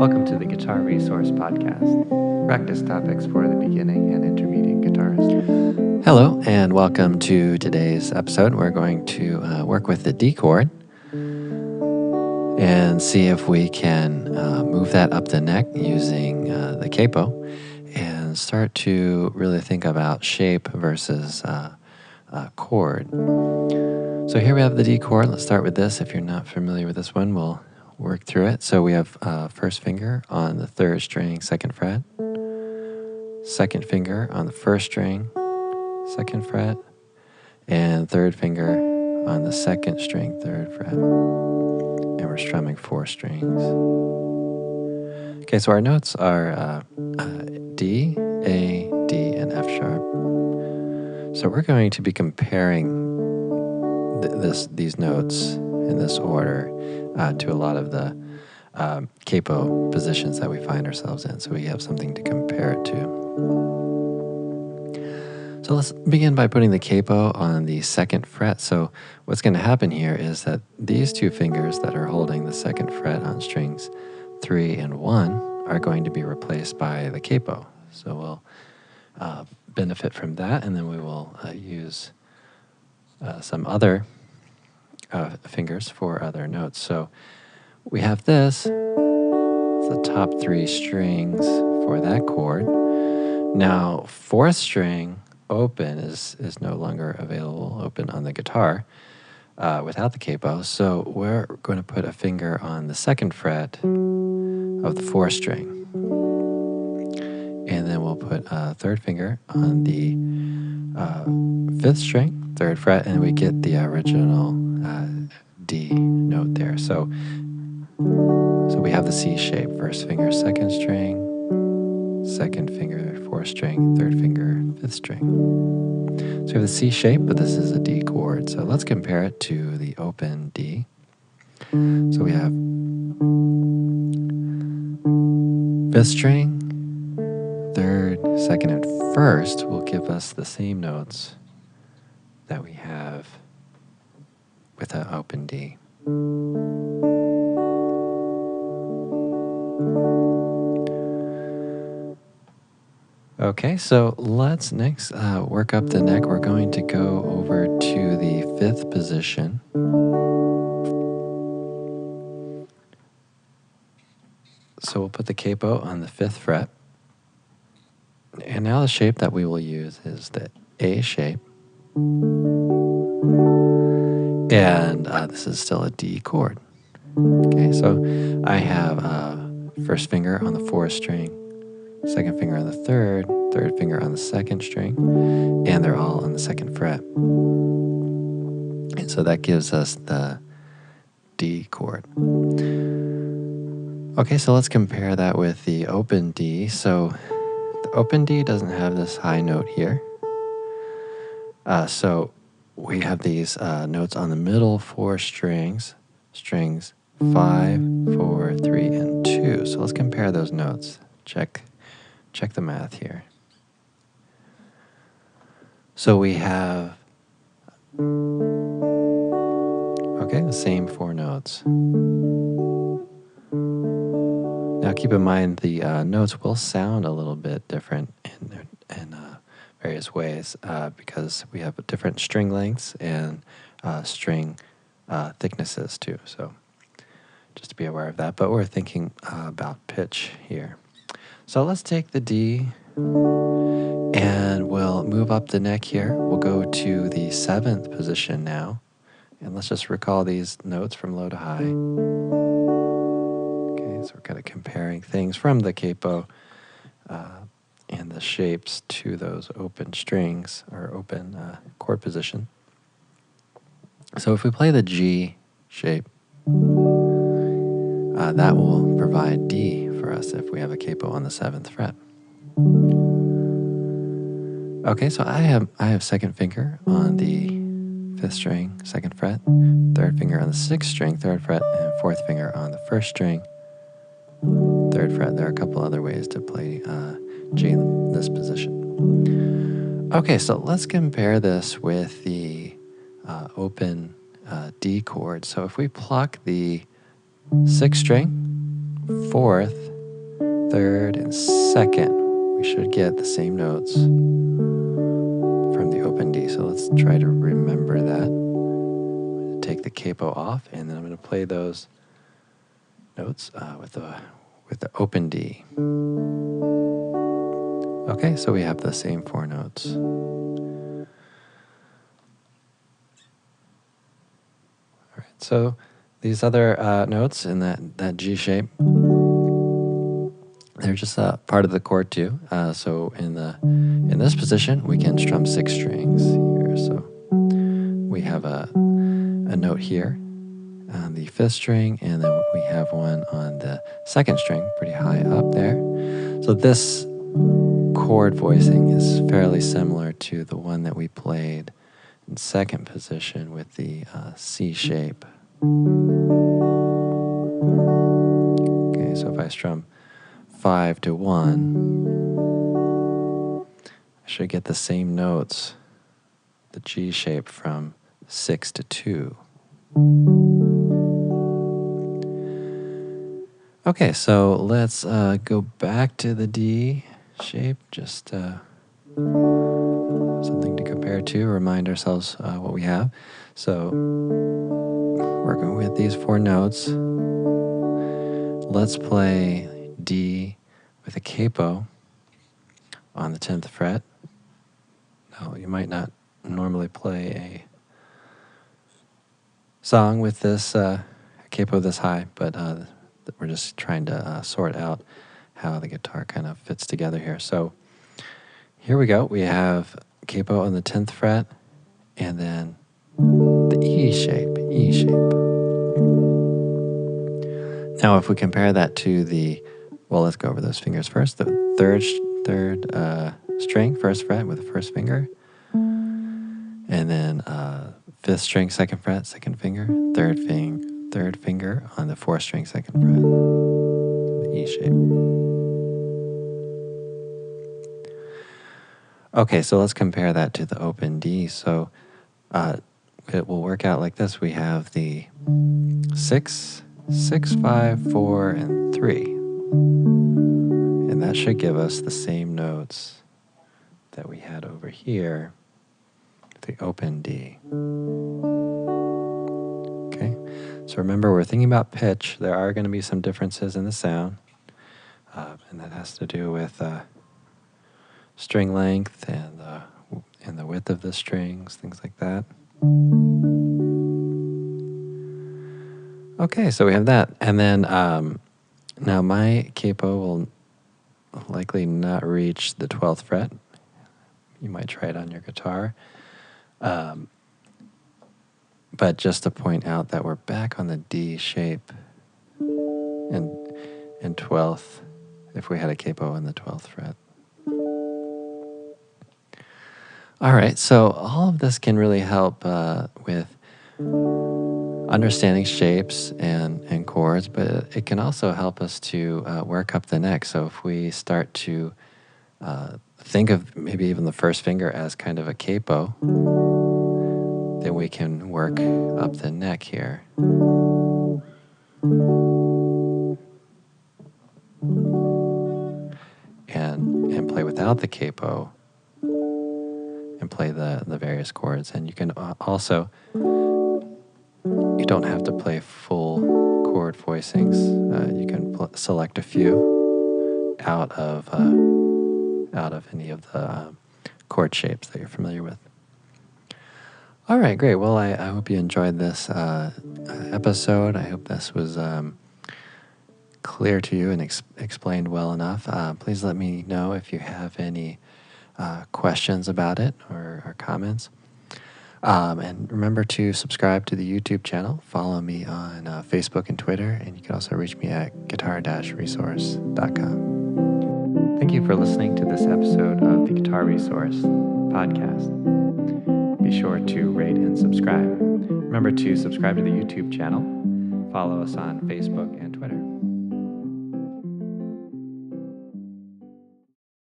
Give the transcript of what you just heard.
Welcome to the Guitar Resource Podcast, practice topics for the beginning and intermediate guitarist. Hello, and welcome to today's episode. We're going to work with the D chord and see if we can move that up the neck using the capo and start to really think about shape versus chord. So here we have the D chord. Let's start with this. If you're not familiar with this one, we'll work through it. So we have first finger on the third string, second fret, second finger on the first string, second fret, and third finger on the second string, third fret. And we're strumming 4 strings. Okay, so our notes are D, A, D, and F sharp. So we're going to be comparing these notes in this order to a lot of the capo positions that we find ourselves in, so we have something to compare it to. So let's begin by putting the capo on the second fret. So what's going to happen here is that these 2 fingers that are holding the second fret on strings 3 and 1 are going to be replaced by the capo. So we'll benefit from that, and then we will use some other fingers for other notes. So we have this, the top 3 strings for that chord. Now, 4th string open is no longer available, open on the guitar without the capo. So we're going to put a finger on the second fret of the 4th string. And then we'll put a third finger on the 5th string, 3rd fret, and we get the original D note there. So we have the C shape. First finger, second string, second finger, 4th string, third finger, 5th string. So we have the C shape, but this is a D chord. So let's compare it to the open D. So we have 5th string, 3rd, 2nd, and 1st will give us the same notes that we have with an open D. Okay, so let's next work up the neck. We're going to go over to the 5th position. So we'll put the capo on the 5th fret. And now the shape that we will use is the A shape. And this is still a D chord. Okay, so I have first finger on the 4th string, second finger on the 3rd, third finger on the 2nd string, and they're all on the 2nd fret. And so that gives us the D chord. Okay, so let's compare that with the open D. So the open D doesn't have this high note here. So we have these notes on the middle 4 strings, strings 5, 4, 3, and 2. So let's compare those notes. Check the math here. So we have, the same 4 notes. Now keep in mind the notes will sound a little bit different in various ways because we have different string lengths and string thicknesses too. So just to be aware of that. But we're thinking about pitch here. So let's take the D and we'll move up the neck here. We'll go to the 7th position now. And let's just recall these notes from low to high. Okay, so we're kind of comparing things from the capo and the shapes to those open strings or open chord position. So if we play the G shape, that will provide D for us if we have a capo on the 7th fret. Okay, so I have 2nd finger on the 5th string, 2nd fret, 3rd finger on the 6th string, 3rd fret, and 4th finger on the 1st string, 3rd fret. There are a couple other ways to play G in this position. Okay, so let's compare this with the open D chord. So if we pluck the 6th string, 4th, third, and second, we should get the same notes from the open D. So let's try to remember that. I'm going to take the capo off, and then I'm going to play those notes with the open D. Okay, so we have the same 4 notes. All right, so these other notes in that G shape, they're just part of the chord too. So in this position, we can strum 6 strings here. So we have a note here on the 5th string, and then we have one on the 2nd string, pretty high up there. So this chord voicing is fairly similar to the one that we played in 2nd position with the C shape. Okay, so if I strum 5 to 1, I should get the same notes, the G shape from 6 to 2. Okay, so let's go back to the D shape, just something to compare to, remind ourselves what we have. So working with these 4 notes, let's play D with a capo on the 10th fret. Now, you might not normally play a song with this capo this high, but we're just trying to sort out how the guitar kind of fits together here. So here we go. We have capo on the 10th fret, and then the E shape. Now, if we compare that to let's go over those fingers first. The third string, 1st fret with the 1st finger, and then 5th string, 2nd fret, 2nd finger, 3rd finger on the 4th string, 2nd fret, the E shape. Okay, so let's compare that to the open D. So it will work out like this. We have the 6, 5, 4, and 3. And that should give us the same notes that we had over here, the open D. Okay, so remember, we're thinking about pitch. There are going to be some differences in the sound, and that has to do with string length and the width of the strings, things like that. Okay, so we have that. And then now my capo will likely not reach the 12th fret. You might try it on your guitar. But just to point out that we're back on the D shape in 12th if we had a capo on the 12th fret. All right, so all of this can really help with understanding shapes and chords, but it can also help us to work up the neck. So if we start to think of maybe even the 1st finger as kind of a capo, then we can work up the neck here. And play without the capo and play the various chords. And you can also, you don't have to play full chord voicings. You can select a few out of any of the chord shapes that you're familiar with. All right, great. Well, I hope you enjoyed this episode. I hope this was clear to you and explained well enough. Please let me know if you have any questions about it or comments. And remember to subscribe to the YouTube channel. Follow me on Facebook and Twitter, and you can also reach me at guitar-resource.com. Thank you for listening to this episode of the Guitar Resource podcast. Be sure to rate and subscribe. Remember to subscribe to the YouTube channel. Follow us on Facebook and Twitter.